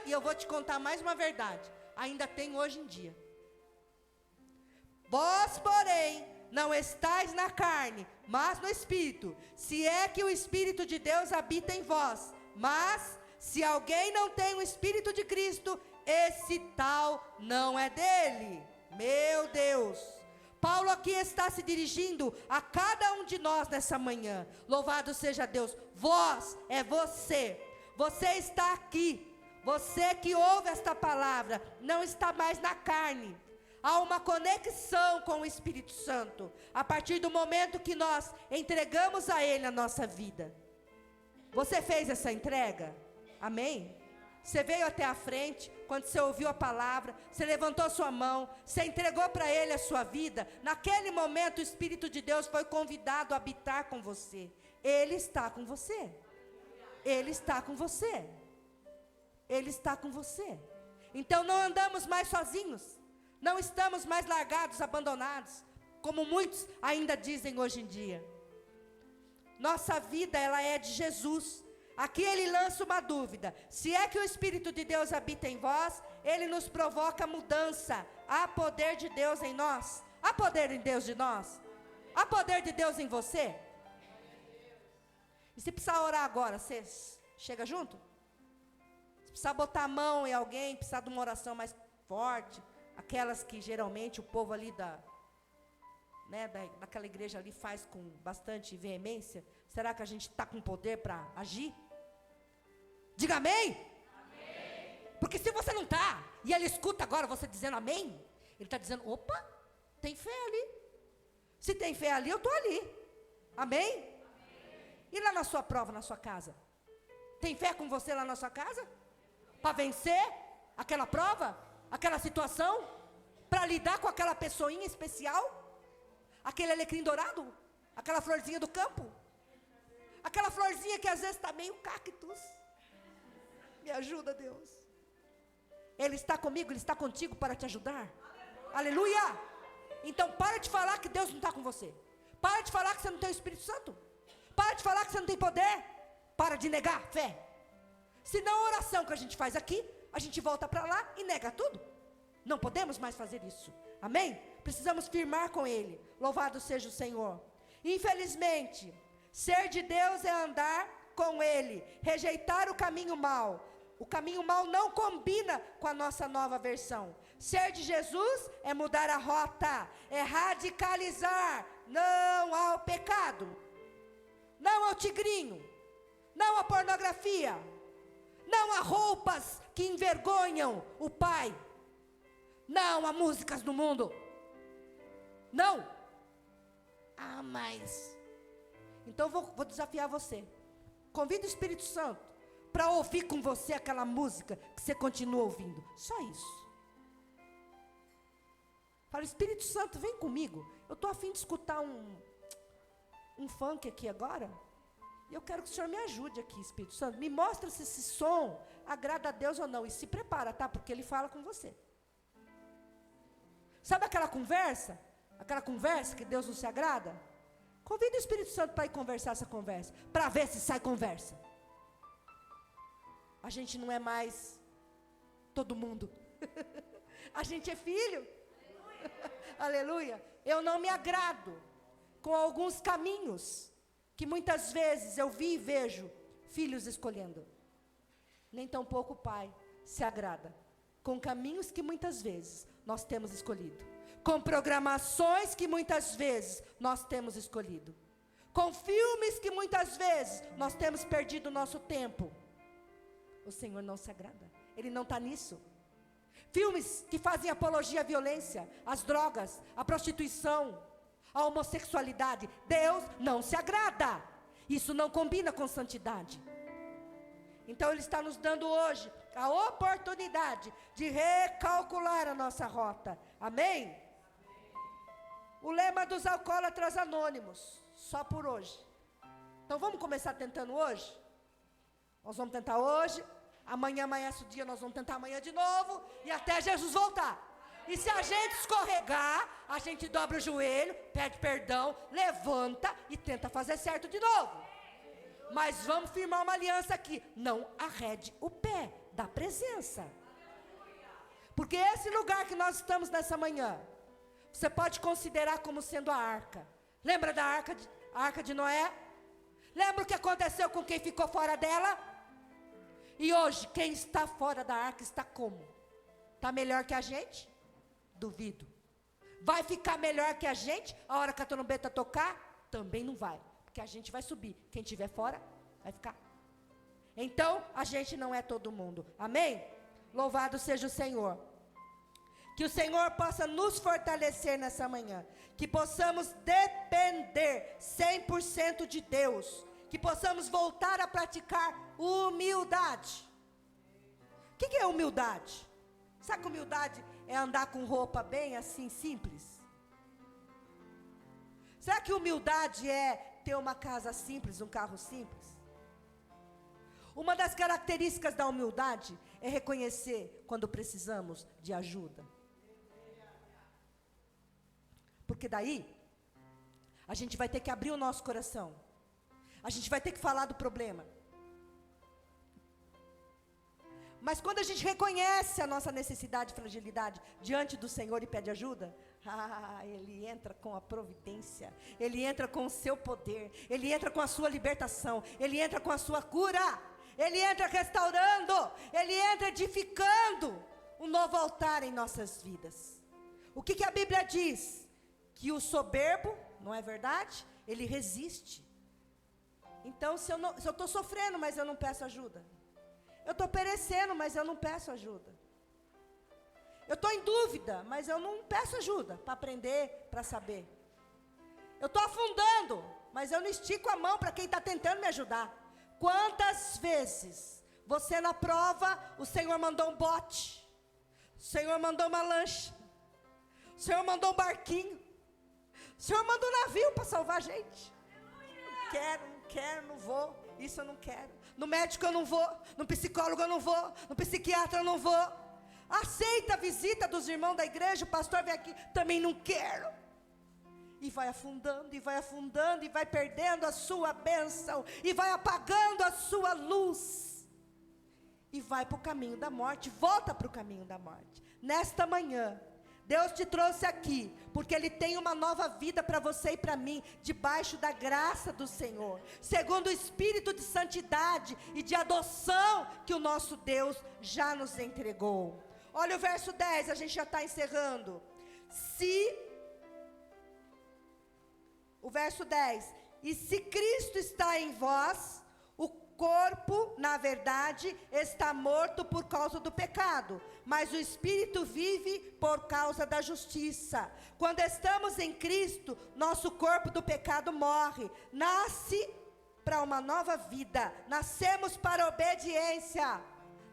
e eu vou te contar mais uma verdade, ainda tem hoje em dia. Vós, porém, não estáis na carne, mas no Espírito, se é que o Espírito de Deus habita em vós. Mas se alguém não tem o Espírito de Cristo, esse tal não é dele. Meu Deus. Paulo aqui está se dirigindo a cada um de nós nessa manhã. Louvado seja Deus. Vós é você. Você está aqui. Você que ouve esta palavra, não está mais na carne. Há uma conexão com o Espírito Santo, a partir do momento que nós entregamos a Ele a nossa vida. Você fez essa entrega? Amém? Você veio até a frente, quando você ouviu a palavra, você levantou a sua mão, você entregou para Ele a sua vida. Naquele momento o Espírito de Deus foi convidado a habitar com você. Ele está com você. Ele está com você. Ele está com você. Então não andamos mais sozinhos. Não estamos mais largados, abandonados, como muitos ainda dizem hoje em dia. Nossa vida, ela é de Jesus. Aqui ele lança uma dúvida. Se é que o Espírito de Deus habita em vós, ele nos provoca mudança. Há poder de Deus em nós? Há poder em Deus de nós? Há poder de Deus em você? E se precisar orar agora, você chega junto? Se precisar botar a mão em alguém, precisar de uma oração mais forte, aquelas que geralmente o povo ali daquela igreja ali faz com bastante veemência, será que a gente está com poder para agir? Diga amém? Amém. Porque se você não está, e ele escuta agora você dizendo amém, ele está dizendo, opa, tem fé ali. Se tem fé ali, eu estou ali. Amém? Amém? E lá na sua prova, na sua casa? Tem fé com você lá na sua casa? Para vencer aquela prova? Aquela situação, para lidar com aquela pessoinha especial, aquele alecrim dourado, aquela florzinha do campo, aquela florzinha que às vezes está meio cactus. Me ajuda, Deus. Ele está comigo, Ele está contigo para te ajudar. Aleluia! Então para de falar que Deus não está com você. Para de falar que você não tem o Espírito Santo. Para de falar que você não tem poder. Para de negar fé. Se não a oração que a gente faz aqui, a gente volta para lá e nega tudo. Não podemos mais fazer isso. Amém? Precisamos firmar com Ele. Louvado seja o Senhor. Infelizmente, ser de Deus é andar com Ele. Rejeitar o caminho mau. O caminho mau não combina com a nossa nova versão. Ser de Jesus é mudar a rota. É radicalizar. Não ao pecado. Não ao tigrinho. Não à pornografia. Não há roupas que envergonham o Pai. Não há músicas no mundo. Não. Ah, mas... Então vou desafiar você. Convida o Espírito Santo para ouvir com você aquela música que você continua ouvindo. Só isso. Fala, Espírito Santo, vem comigo. Eu estou a fim de escutar um funk aqui agora. E eu quero que o Senhor me ajude aqui, Espírito Santo. Me mostra se esse som agrada a Deus ou não. E se prepara, tá? Porque Ele fala com você. Sabe aquela conversa? Aquela conversa que Deus não se agrada? Convida o Espírito Santo para ir conversar essa conversa. Para ver se sai conversa. A gente não é mais todo mundo. A gente é filho. Aleluia. Eu não me agrado com alguns caminhos que muitas vezes eu vi e vejo filhos escolhendo. Nem tampouco o pai se agrada com caminhos que muitas vezes nós temos escolhido, com programações que muitas vezes nós temos escolhido, com filmes que muitas vezes nós temos perdido o nosso tempo. O Senhor não se agrada, Ele não está nisso. Filmes que fazem apologia à violência, às drogas, à prostituição, à homossexualidade, Deus não se agrada. Isso não combina com santidade. Então Ele está nos dando hoje a oportunidade de recalcular a nossa rota. Amém? O lema dos alcoólatras anônimos, só por hoje. Então vamos começar tentando hoje? Nós vamos tentar hoje. Amanhã amanhece o dia, nós vamos tentar amanhã de novo. E até Jesus voltar. E se a gente escorregar, a gente dobra o joelho, pede perdão, levanta e tenta fazer certo de novo. Mas vamos firmar uma aliança aqui. Não arrede o pé da presença. Porque esse lugar que nós estamos nessa manhã, você pode considerar como sendo a arca. Lembra da arca de Noé? Lembra o que aconteceu com quem ficou fora dela? E hoje, quem está fora da arca está como? Está melhor que a gente? Duvido. Vai ficar melhor que a gente a hora que a trombeta tocar? Também não vai. Porque a gente vai subir. Quem estiver fora, vai ficar. Então, a gente não é todo mundo. Amém? Louvado seja o Senhor. Que o Senhor possa nos fortalecer nessa manhã. Que possamos depender 100% de Deus. Que possamos voltar a praticar humildade. O que é humildade? Sabe que humildade é andar com roupa bem assim, simples? Será que humildade é ter uma casa simples, um carro simples? Uma das características da humildade é reconhecer quando precisamos de ajuda. Porque daí, a gente vai ter que abrir o nosso coração. A gente vai ter que falar do problema. Mas quando a gente reconhece a nossa necessidade e fragilidade diante do Senhor e pede ajuda, Ele entra com a providência, Ele entra com o seu poder, Ele entra com a sua libertação, Ele entra com a sua cura, Ele entra restaurando, Ele entra edificando um novo altar em nossas vidas. O que a Bíblia diz? Que o soberbo, não é verdade? Ele resiste. Então, se eu estou sofrendo, mas eu não peço ajuda. Eu estou perecendo, mas eu não peço ajuda. Eu estou em dúvida, mas eu não peço ajuda para aprender, para saber. Eu estou afundando, mas eu não estico a mão para quem está tentando me ajudar. Quantas vezes você na prova, o Senhor mandou um bote, o Senhor mandou uma lancha, o Senhor mandou um barquinho, o Senhor mandou um navio para salvar a gente. Não vou, isso eu não quero. No médico eu não vou, no psicólogo eu não vou, no psiquiatra eu não vou. Aceita a visita dos irmãos da igreja, o pastor vem aqui, também não quero. E vai afundando, e vai afundando, e vai perdendo a sua bênção, e vai apagando a sua luz. E vai para o caminho da morte, volta para o caminho da morte. Nesta manhã, Deus te trouxe aqui, porque Ele tem uma nova vida para você e para mim, debaixo da graça do Senhor, segundo o Espírito de santidade e de adoção que o nosso Deus já nos entregou. Olha o verso 10, a gente já está encerrando. O verso 10, e se Cristo está em vós, o corpo, na verdade, está morto por causa do pecado, mas o Espírito vive por causa da justiça. Quando estamos em Cristo, nosso corpo do pecado morre, nasce para uma nova vida. Nascemos para obediência.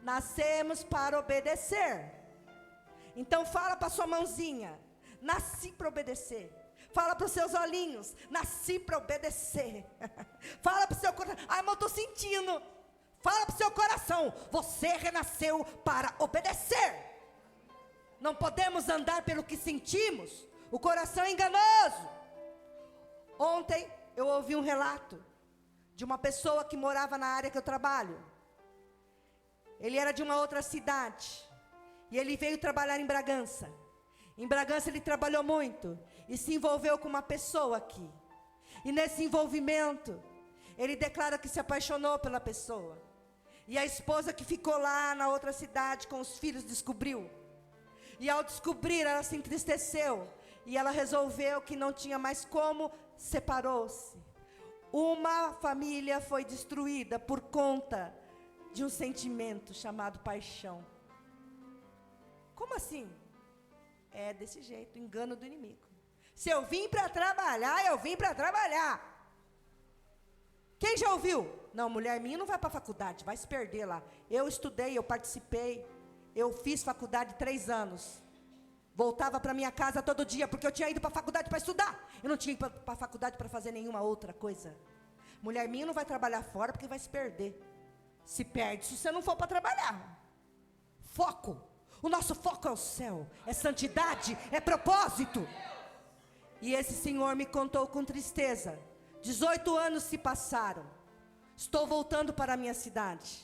Nascemos para obedecer. Então fala para sua mãozinha: nasci para obedecer. Fala para os seus olhinhos: nasci para obedecer. Fala para o seu coração: ai, mas eu estou sentindo. Fala para o seu coração: você renasceu para obedecer. Não podemos andar pelo que sentimos. O coração é enganoso. Ontem eu ouvi um relato de uma pessoa que morava na área que eu trabalho. Ele era de uma outra cidade e ele veio trabalhar em Bragança. Em Bragança ele trabalhou muito e se envolveu com uma pessoa aqui. E nesse envolvimento, ele declara que se apaixonou pela pessoa. E a esposa que ficou lá na outra cidade com os filhos descobriu. E ao descobrir, ela se entristeceu. E ela resolveu que não tinha mais como, separou-se. Uma família foi destruída por conta de um sentimento chamado paixão. Como assim? É desse jeito, engano do inimigo. Se eu vim para trabalhar, eu vim para trabalhar. Quem já ouviu? Não, mulher minha não vai para a faculdade, vai se perder lá. Eu estudei, eu participei, eu fiz faculdade 3 anos. Voltava para minha casa todo dia, porque eu tinha ido para a faculdade para estudar. Eu não tinha ido para a faculdade para fazer nenhuma outra coisa. Mulher minha não vai trabalhar fora, porque vai se perder. Se perde se você não for para trabalhar. Foco. O nosso foco é o céu, é santidade, é propósito. E esse senhor me contou com tristeza. 18 anos se passaram. Estou voltando para a minha cidade.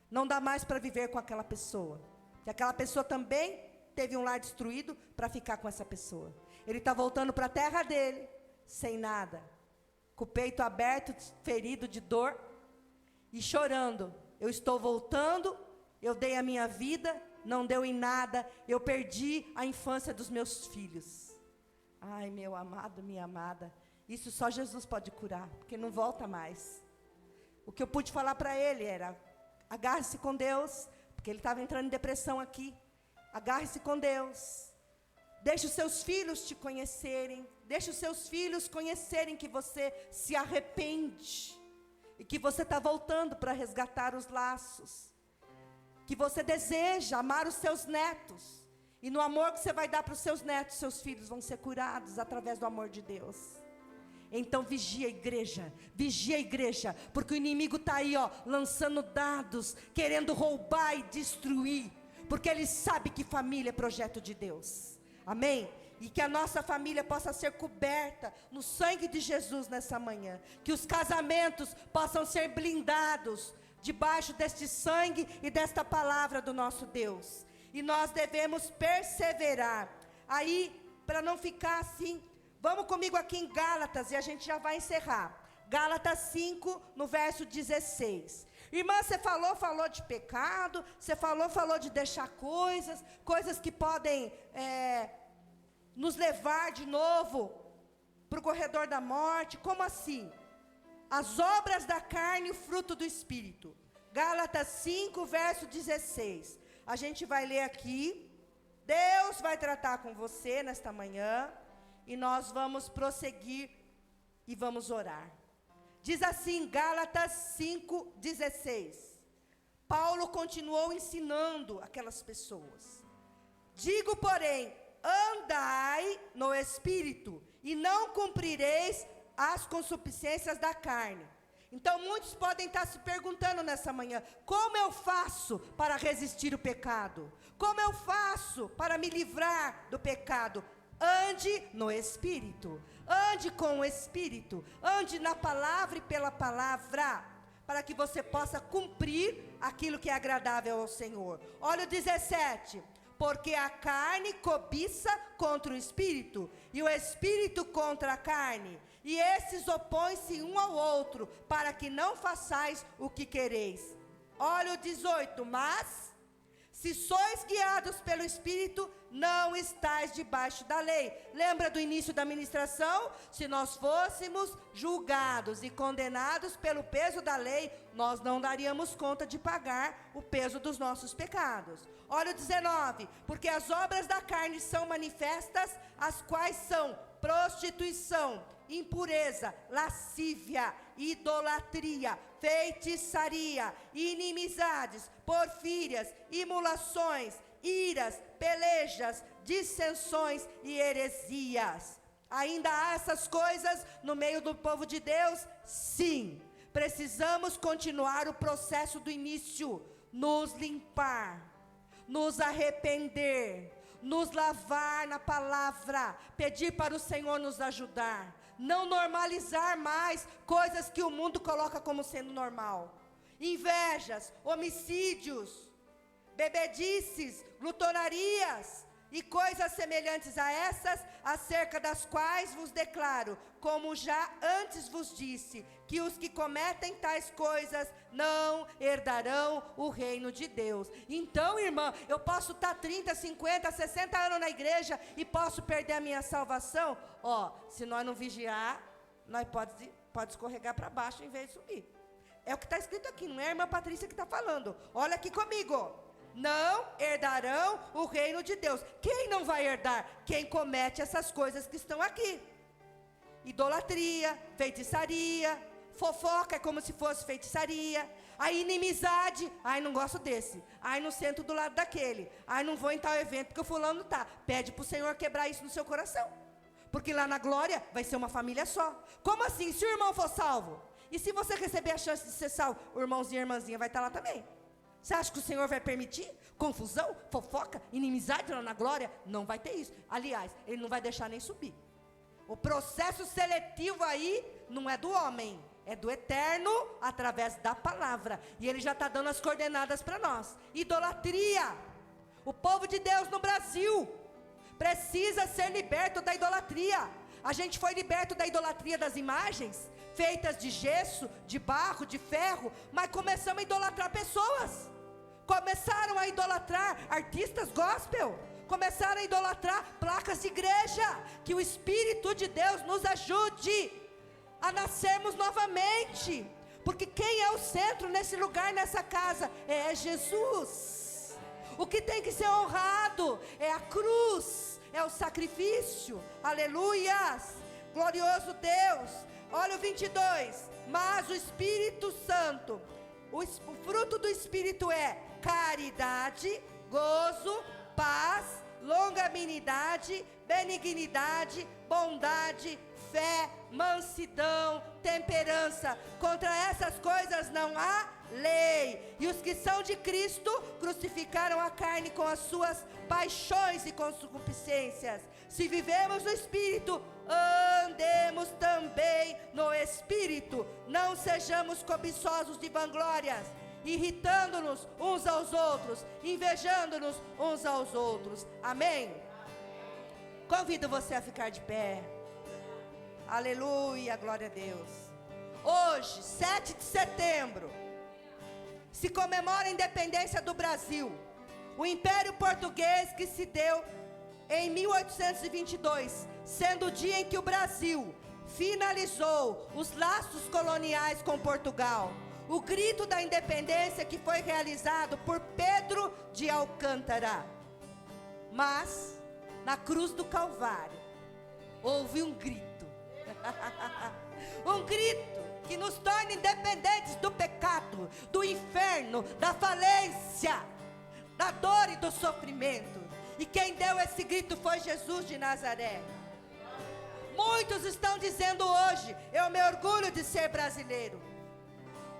Não dá mais para viver com aquela pessoa. Que aquela pessoa também teve um lar destruído para ficar com essa pessoa. Ele está voltando para a terra dele, sem nada. Com o peito aberto, ferido de dor. E chorando. Eu estou voltando, eu dei a minha vida, não deu em nada. Eu perdi a infância dos meus filhos. Ai, meu amado, minha amada. Isso só Jesus pode curar, porque não volta mais. O que eu pude falar para ele era: agarre-se com Deus, porque ele estava entrando em depressão aqui. Agarre-se com Deus. Deixe os seus filhos te conhecerem. Deixe os seus filhos conhecerem que você se arrepende. E que você está voltando para resgatar os laços. Que você deseja amar os seus netos. E no amor que você vai dar para os seus netos, seus filhos vão ser curados através do amor de Deus. Então vigia a igreja, porque o inimigo está aí, ó, lançando dados, querendo roubar e destruir, porque ele sabe que família é projeto de Deus, amém? E que a nossa família possa ser coberta no sangue de Jesus nessa manhã, que os casamentos possam ser blindados, debaixo deste sangue e desta palavra do nosso Deus, e nós devemos perseverar, aí, para não ficar assim. Vamos comigo aqui em Gálatas e a gente já vai encerrar. Gálatas 5, no verso 16. Irmã, você falou de pecado, você falou de deixar coisas que podem nos levar de novo para o corredor da morte. Como assim? As obras da carne e o fruto do Espírito. Gálatas 5, verso 16. A gente vai ler aqui. Deus vai tratar com você nesta manhã. E nós vamos prosseguir e vamos orar. Diz assim, Gálatas 5:16. Paulo continuou ensinando aquelas pessoas. Digo, porém, andai no Espírito, e não cumprireis as concupiscências da carne. Então muitos podem estar se perguntando nessa manhã: como eu faço para resistir o pecado? Como eu faço para me livrar do pecado? Ande no Espírito, ande com o Espírito, ande na palavra e pela palavra, para que você possa cumprir aquilo que é agradável ao Senhor. Olha o 17, porque a carne cobiça contra o Espírito, e o Espírito contra a carne, e esses opõem-se um ao outro, para que não façais o que quereis. Olha o 18, mas se sois guiados pelo Espírito, não estáis debaixo da lei. Lembra do início da ministração? Se nós fôssemos julgados e condenados pelo peso da lei, nós não daríamos conta de pagar o peso dos nossos pecados. Olha o 19, porque as obras da carne são manifestas, as quais são prostituição, impureza, lascívia, idolatria, feitiçaria, inimizades, porfírias, imulações, iras, pelejas, dissensões e heresias. Ainda há essas coisas no meio do povo de Deus? Sim. Precisamos continuar o processo do início, nos limpar, nos arrepender, nos lavar na palavra, pedir para o Senhor nos ajudar, não normalizar mais coisas que o mundo coloca como sendo normal. Invejas, homicídios, bebedices, glutonarias e coisas semelhantes a essas, acerca das quais vos declaro, como já antes vos disse, que os que cometem tais coisas não herdarão o reino de Deus. Então, irmã, eu posso estar 30, 50, 60 anos na igreja e posso perder a minha salvação? Se nós não vigiar, nós pode escorregar para baixo em vez de subir. É o que está escrito aqui, não é a irmã Patrícia que está falando. Olha aqui comigo. Não herdarão o reino de Deus. Quem não vai herdar? Quem comete essas coisas que estão aqui. Idolatria, feitiçaria, fofoca é como se fosse feitiçaria. A inimizade, não gosto desse. Não sento do lado daquele. Não vou em tal evento porque o fulano tá. Pede para o Senhor quebrar isso no seu coração. Porque lá na glória vai ser uma família só. Como assim? Se o irmão for salvo? E se você receber a chance de ser salvo, o irmãozinho e a irmãzinha vai estar lá também. Você acha que o Senhor vai permitir confusão, fofoca, inimizade lá na glória? Não vai ter isso. Aliás, Ele não vai deixar nem subir. O processo seletivo aí não é do homem, é do eterno através da palavra. E Ele já está dando as coordenadas para nós. Idolatria. O povo de Deus no Brasil precisa ser liberto da idolatria. A gente foi liberto da idolatria das imagens, feitas de gesso, de barro, de ferro, mas começamos a idolatrar pessoas. Começaram a idolatrar artistas gospel, começaram a idolatrar placas de igreja. Que o Espírito de Deus nos ajude a nascermos novamente, porque quem é o centro nesse lugar, nessa casa, é Jesus. O que tem que ser honrado é a cruz, é o sacrifício. Aleluias, glorioso Deus. Olha o 22, mas o Espírito Santo, o fruto do Espírito é caridade, gozo, paz, longanimidade, benignidade, bondade, fé, mansidão, temperança. Contra essas coisas não há lei. E os que são de Cristo crucificaram a carne com as suas paixões e concupiscências. Se vivemos no Espírito, andemos também no Espírito. Não sejamos cobiçosos de vanglórias, irritando-nos uns aos outros, invejando-nos uns aos outros. Amém? Convido você a ficar de pé. Aleluia, glória a Deus. Hoje, 7 de setembro, se comemora a independência do Brasil. O Império Português que se deu em 1822, sendo o dia em que o Brasil finalizou os laços coloniais com Portugal. O grito da independência que foi realizado por Pedro de Alcântara. Mas, na cruz do Calvário, houve um grito. Um grito que nos torna independentes do pecado, do inferno, da falência, da dor e do sofrimento. E quem deu esse grito foi Jesus de Nazaré. Muitos estão dizendo hoje: eu me orgulho de ser brasileiro.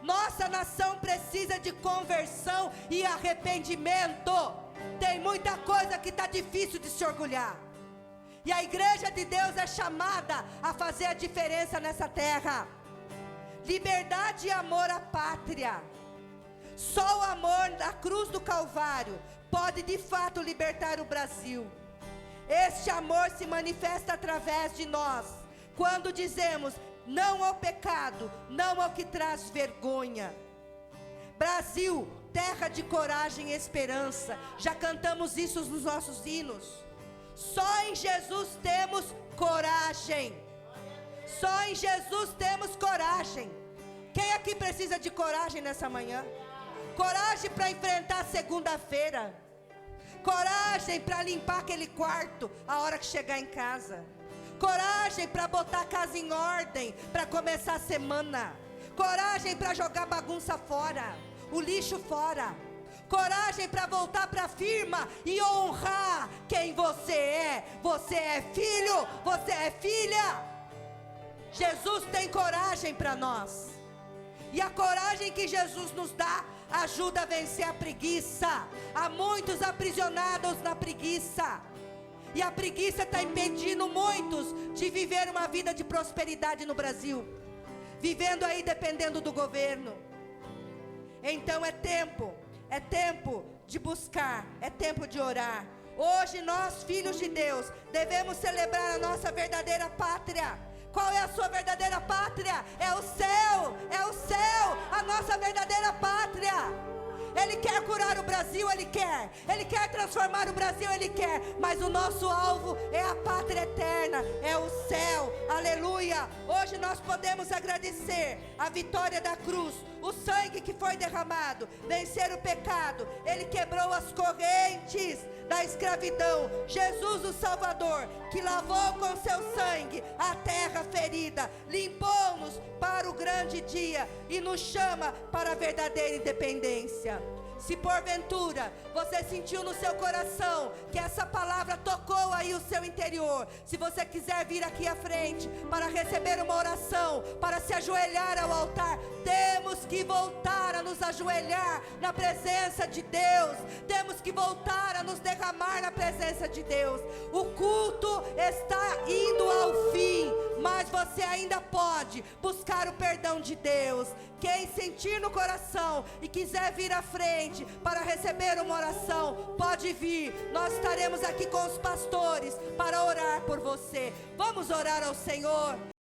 Nossa nação precisa de conversão e arrependimento. Tem muita coisa que está difícil de se orgulhar. E a igreja de Deus é chamada a fazer a diferença nessa terra. Liberdade e amor à pátria. Só o amor da cruz do Calvário pode de fato libertar o Brasil. Este amor se manifesta através de nós, quando dizemos não ao pecado, não ao que traz vergonha. Brasil, terra de coragem e esperança. Já cantamos isso nos nossos hinos. Só em Jesus temos coragem. Só em Jesus temos coragem. Quem aqui precisa de coragem nessa manhã? Coragem para enfrentar segunda-feira. Coragem para limpar aquele quarto a hora que chegar em casa. coragem para botar a casa em ordem, para começar a semana, coragem para jogar bagunça fora, o lixo fora, coragem para voltar para a firma e honrar quem você é. Você é filho, você é filha. Jesus tem coragem para nós, e a coragem que Jesus nos dá ajuda a vencer a preguiça. Há muitos aprisionados na preguiça, e a preguiça está impedindo muitos de viver uma vida de prosperidade no Brasil, vivendo aí dependendo do governo. Então é tempo de buscar, é tempo de orar. Hoje nós, filhos de Deus, devemos celebrar a nossa verdadeira pátria. Qual é a sua verdadeira pátria? É o céu, a nossa verdadeira pátria. Ele quer curar o Brasil, Ele quer transformar o Brasil, Ele quer, mas o nosso alvo é a pátria eterna, é o céu, aleluia. Hoje nós podemos agradecer a vitória da cruz, o sangue que foi derramado, vencer o pecado. Ele quebrou as correntes da escravidão. Jesus o Salvador, que lavou com seu sangue a terra ferida, limpou-nos para o grande dia e nos chama para a verdadeira independência. Se porventura você sentiu no seu coração que essa palavra tocou aí o seu interior, se você quiser vir aqui à frente para receber uma oração, para se ajoelhar ao altar, temos que voltar a nos ajoelhar na presença de Deus, temos que voltar a nos derramar na presença de Deus. O culto está indo ao fim, mas você ainda pode buscar o perdão de Deus. Quem sentir no coração e quiser vir à frente para receber uma oração, pode vir. Nós estaremos aqui com os pastores para orar por você. Vamos orar ao Senhor.